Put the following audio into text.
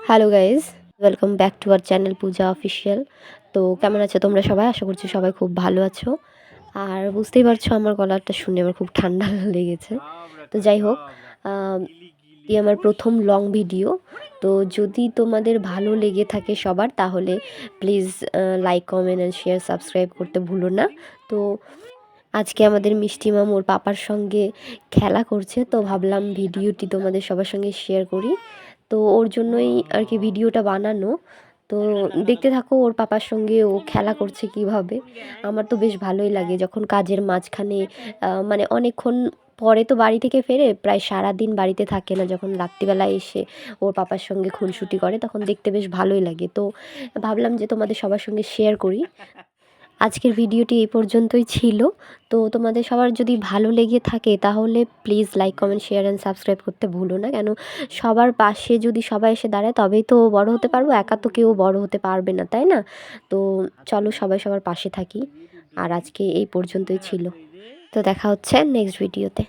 Hello guys, welcome back to our channel Puja official. তো কেমন আছো তোমরা সবাই? আশা করছি সবাই খুব ভালো আছো। আর বুঝতেই পারছো আমার গলাটা শুনে আমার খুব ঠান্ডা লেগেছে। তো যাই হোক, এই আমার প্রথম লং ভিডিও। তো যদি তোমাদের ভালো লেগে থাকে সবার, তাহলে please like, comment and share, subscribe করতে ভুলো না। তো আজকে আমাদের মিষ্টি মাম ওর পাপার সঙ্গে খেলা করছে, তো ভাবলাম ভিডিওটি তোমাদের সবার সঙ্গে শেয়ার করি। তো ওর জন্যই আর কি ভিডিওটা বানানো। তো দেখতে থাকো ওর পাপার সঙ্গে ও খেলা করছে কিভাবে। আমার তো বেশ ভালোই লাগে যখন কাজের মাঝখানে মানে অনেকক্ষণ পরে তো বাড়ি থেকে ফেরে, প্রায় সারাদিন বাড়িতে থাকে না, যখন রাত্রিবেলায় এসে ওর পাপার সঙ্গে খুনসুটি করে তখন দেখতে বেশ ভালোই লাগে। তো ভাবলাম যে তোমাদের সবার সঙ্গে শেয়ার করি। আজকের ভিডিওটি এই পর্যন্তই ছিল। তো তোমাদের সবার যদি ভালো লেগে থাকে তাহলে please like, comment, share and subscribe করতে ভুলো না। কেন সবার পাশে যদি সবাই এসে দাঁড়ায় তবেই তো বড় হতে পারবো, একা তো কেউ বড় হতে পারবে না, তাই না? তো চলো সবাই সবার পাশে থাকি। আর আজকে এই পর্যন্তই ছিল। তো দেখা হচ্ছে নেক্সট ভিডিওতে।